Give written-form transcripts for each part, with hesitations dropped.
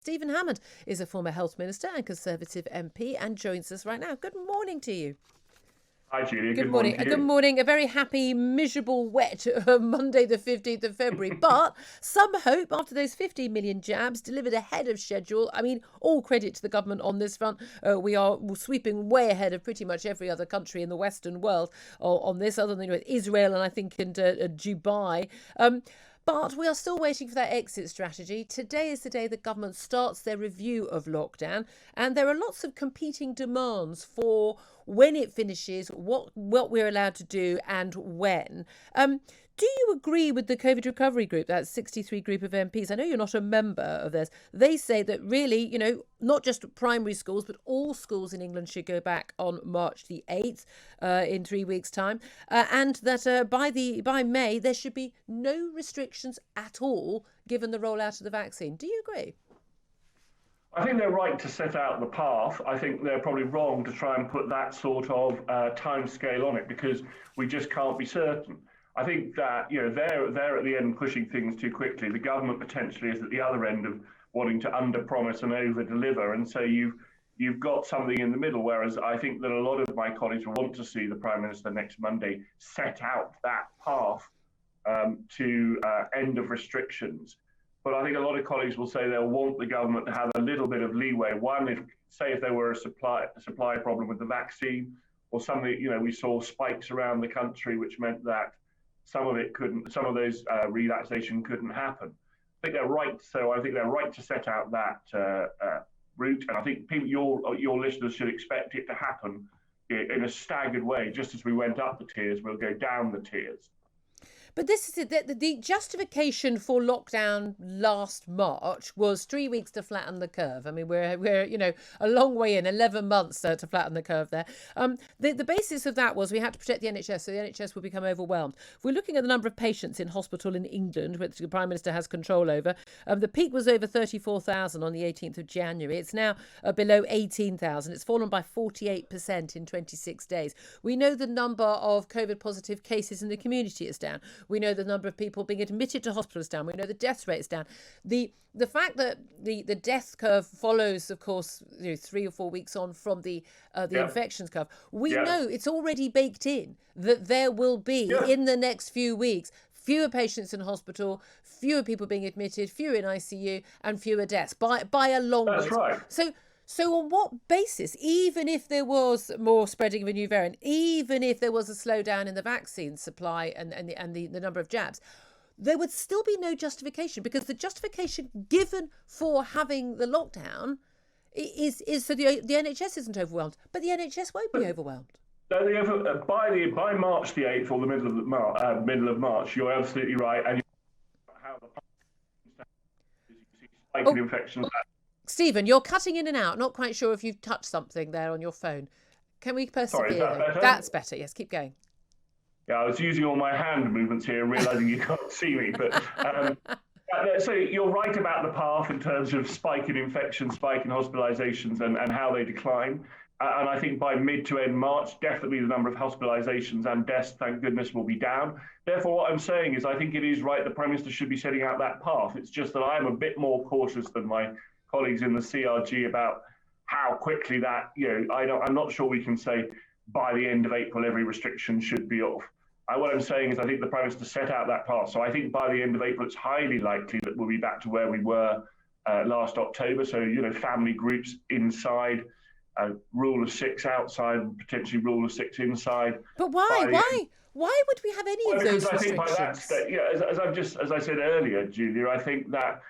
Stephen Hammond is a former health minister and Conservative MP and joins us right now. Good morning to you. Hi, Julia. Good Good morning morning. to you. Good morning. A very happy, miserable, wet Monday, the 15th of February. But some hope after those 15 million jabs delivered ahead of schedule. I mean, all credit to the government on this front. We are sweeping way ahead of pretty much every other country in the Western world on this, other than Israel and I think in Dubai. But we are still waiting for that exit strategy. Today is the day the government starts their review of lockdown, and there are lots of competing demands for when it finishes, what we're allowed to do, and when. Do you agree with the COVID recovery group, that 63 group of MPs? I know you're not a member of this. They say that really, not just primary schools, but all schools in England should go back on March the 8th in 3 weeks' time. And that by May, there should be no restrictions at all, given the rollout of the vaccine. Do you agree? I think they're right to set out the path. I think they're probably wrong to try and put that sort of time scale on it because we just can't be certain. I think that they're at the end pushing things too quickly. The government potentially is at the other end of wanting to under-promise and over-deliver, and so you've got something in the middle. Whereas I think that a lot of my colleagues will want to see the Prime Minister next Monday set out that path to end of restrictions. But I think a lot of colleagues will say they'll want the government to have a little bit of leeway. One, if there were a supply problem with the vaccine or something, we saw spikes around the country, which meant that some of those relaxation couldn't happen. I think they're right. So I think they're right to set out that route. And I think your listeners should expect it to happen in a staggered way. Just as we went up the tiers, we'll go down the tiers. But this is it. The justification for lockdown last March was 3 weeks to flatten the curve. I mean, we're a long way in, 11 months to flatten the curve there. The basis of that was we had to protect the NHS, so the NHS would become overwhelmed. If we're looking at the number of patients in hospital in England, which the Prime Minister has control over, the peak was over 34,000 on the 18th of January. It's now below 18,000. It's fallen by 48% in 26 days. We know the number of COVID positive cases in the community is down. We know the number of people being admitted to hospital is down. We know the death rate is down. The fact that the death curve follows, of course, 3 or 4 weeks on from the infections curve. We know it's already baked in that there will be in the next few weeks fewer patients in hospital, fewer people being admitted, fewer in ICU, and fewer deaths by a long way. That's right. So on what basis, even if there was more spreading of a new variant, even if there was a slowdown in the vaccine supply and the number of jabs, there would still be no justification, because the justification given for having the lockdown is so the NHS isn't overwhelmed, but the NHS won't be overwhelmed. By March the 8th or the middle of March, you're absolutely right. And how the infections. Stephen, you're cutting in and out. Not quite sure if you've touched something there on your phone. Can we persevere? Sorry, is that better? That's better. Yes, keep going. Yeah, I was using all my hand movements here and realising you can't see me. But so you're right about the path in terms of spike in infections, spike in hospitalisations and how they decline. And I think by mid to end March, definitely the number of hospitalisations and deaths, thank goodness, will be down. Therefore, what I'm saying is I think it is right the Prime Minister should be setting out that path. It's just that I'm a bit more cautious than my colleagues in the CRG about how quickly that, I'm not sure we can say by the end of April every restriction should be off. What I'm saying is I think the Prime Minister set out that path. So I think by the end of April, it's highly likely that we'll be back to where we were last October. So, family groups inside, rule of 6 outside, potentially rule of 6 inside. But why? Why would we have any of those restrictions? I think by that stage, as I said earlier, Julia, I think that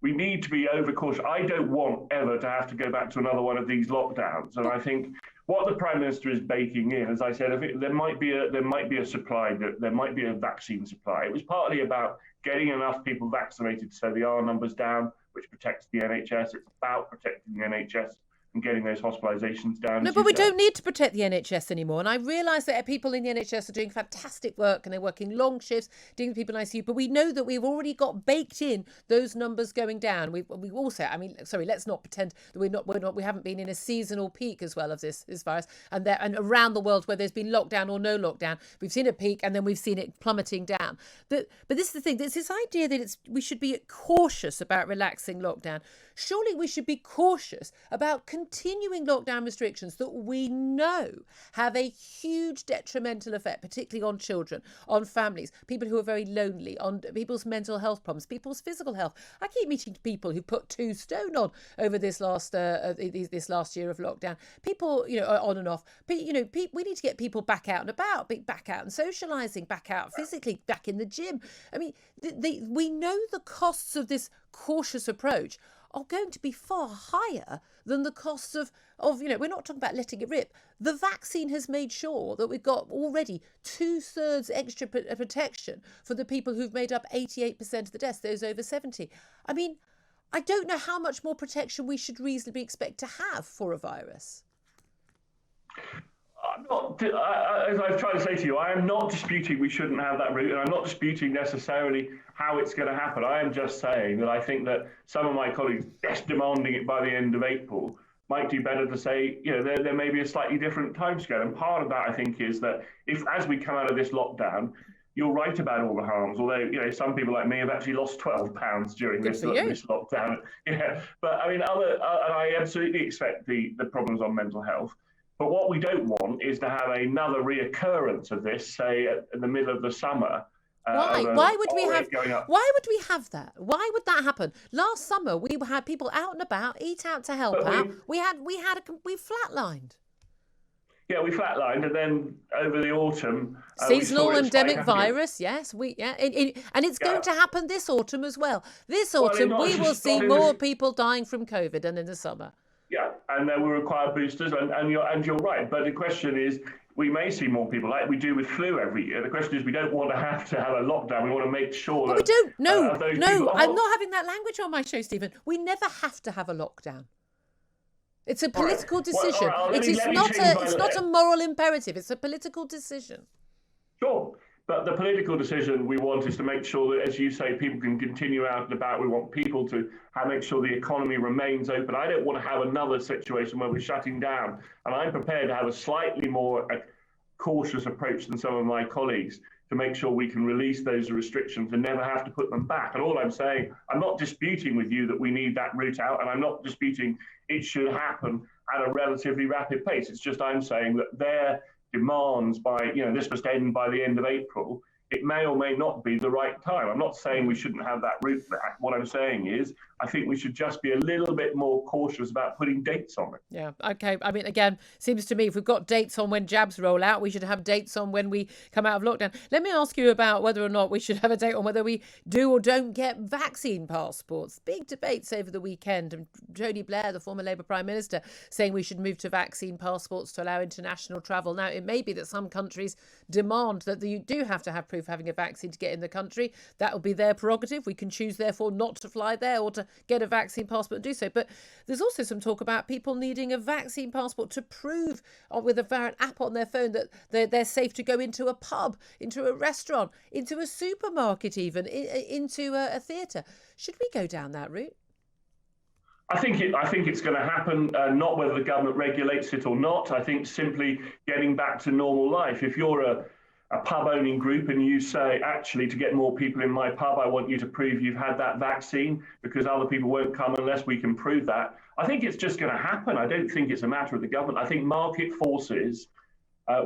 we need to be overcautious. I don't want ever to have to go back to another one of these lockdowns. And I think what the Prime Minister is baking in, as I said, there might be a supply, there might be a vaccine supply. It was partly about getting enough people vaccinated so the R numbers down, which protects the NHS. It's about protecting the NHS and getting those hospitalisations down. No, but we don't need to protect the NHS anymore. And I realise that people in the NHS are doing fantastic work and they're working long shifts, dealing with people in ICU. But we know that we've already got baked in those numbers going down. We also, let's not pretend that we haven't been in a seasonal peak as well of this virus. And around the world where there's been lockdown or no lockdown, we've seen a peak and then we've seen it plummeting down. But this is the thing. There's this idea that we should be cautious about relaxing lockdown. Surely we should be cautious about continuing lockdown restrictions that we know have a huge detrimental effect, particularly on children, on families, people who are very lonely, on people's mental health problems, people's physical health. I keep meeting people who put 2 stone on over this last year of lockdown. People, on and off. We need to get people back out and about, back out and socialising, back out physically, back in the gym. I mean, we know the costs of this cautious approach are going to be far higher than the costs of we're not talking about letting it rip. The vaccine has made sure that we've got already 2/3 extra protection for the people who've made up 88% of the deaths, those over 70. I mean, I don't know how much more protection we should reasonably expect to have for a virus. As I've tried to say to you, I am not disputing we shouldn't have that route, and I'm not disputing necessarily how it's going to happen. I am just saying that I think that some of my colleagues just demanding it by the end of April might do better to say, there may be a slightly different timescale. And part of that, I think, is that as we come out of this lockdown, you're right about all the harms, although, some people like me have actually lost 12 pounds during this lockdown. Yeah. But I mean, I absolutely expect the problems on mental health. But what we don't want is to have another reoccurrence of this, say, in the middle of the summer. Why? Why would we have that? Why would that happen? Last summer, we had people out and about, eat out to help out. We flatlined. Yeah, we flatlined, and then over the autumn, seasonal endemic virus. Yes, and it's going to happen this autumn as well. This autumn, we will see more people dying from COVID than in the summer. Yeah, and then we require boosters, and you're right. But the question is, we may see more people like we do with flu every year. The question is, we don't want to have a lockdown. We want to make sure that... we don't. No, I'm not having that language on my show, Stephen. We never have to have a lockdown. It's a political decision. It's not a moral imperative. It's a political decision. Sure. But the political decision we want is to make sure that, as you say, people can continue out and about. We want people to make sure the economy remains open. I don't want to have another situation where we're shutting down. And I'm prepared to have a slightly more cautious approach than some of my colleagues to make sure we can release those restrictions and never have to put them back. And all I'm saying, I'm not disputing with you that we need that route out, and I'm not disputing it should happen at a relatively rapid pace. It's just I'm saying that their demands by, this must end by the end of April, it may or may not be the right time. I'm not saying we shouldn't have that route back. What I'm saying is I think we should just be a little bit more cautious about putting dates on it. Yeah, okay. I mean, again, seems to me if we've got dates on when jabs roll out, we should have dates on when we come out of lockdown. Let me ask you about whether or not we should have a date on whether we do or don't get vaccine passports. Big debates over the weekend. And Tony Blair, the former Labour Prime Minister, saying we should move to vaccine passports to allow international travel. Now, it may be that some countries demand that you do have to have proof of having a vaccine to get in the country. That will be their prerogative. We can choose, therefore, not to fly there or to get a vaccine passport and do so. But there's also some talk about people needing a vaccine passport to prove with an app on their phone that they're safe to go into a pub, into a restaurant, into a supermarket even, into a theatre. Should we go down that route? I think it's going to happen, not whether the government regulates it or not. I think simply getting back to normal life. If you're a pub-owning group and you say, actually, to get more people in my pub, I want you to prove you've had that vaccine because other people won't come unless we can prove that. I think it's just going to happen. I don't think it's a matter of the government. I think market forces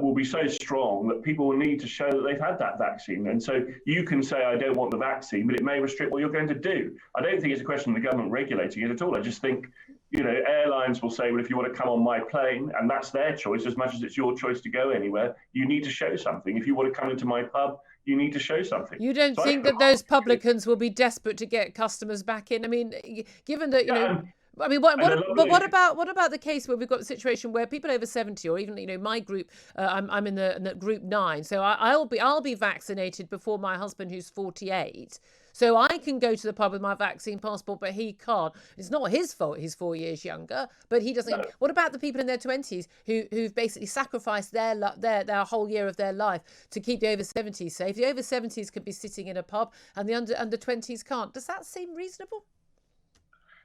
will be so strong that people will need to show that they've had that vaccine. And so you can say, I don't want the vaccine, but it may restrict what you're going to do. I don't think it's a question of the government regulating it at all. I just think, airlines will say, well, if you want to come on my plane, and that's their choice as much as it's your choice to go anywhere, you need to show something. If you want to come into my pub, you need to show something. You don't think that those publicans will be desperate to get customers back in? I mean, given that, I mean, what about the case where we've got a situation where people over 70 or even, my group, I'm in the group 9. So I'll be vaccinated before my husband who's 48. So I can go to the pub with my vaccine passport, but he can't. It's not his fault he's 4 years younger, but he doesn't. No. What about the people in their 20s who've basically sacrificed their whole year of their life to keep the over 70s safe? The over 70s could be sitting in a pub and the under 20s can't. Does that seem reasonable?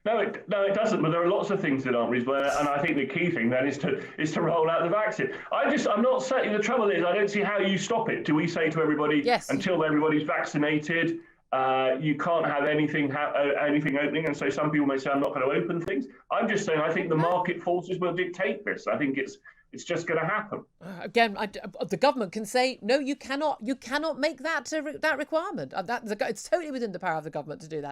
No, it doesn't. But there are lots of things that aren't reasonable, and I think the key thing then is to roll out the vaccine. I'm not saying the trouble is I don't see how you stop it. Do we say to everybody Yes. until everybody's vaccinated, you can't have anything opening? And so some people may say I'm not going to open things. I'm just saying I think the market forces will dictate this. I think it's just going to happen. Again, the government can say no. You cannot make that requirement. It's totally within the power of the government to do that.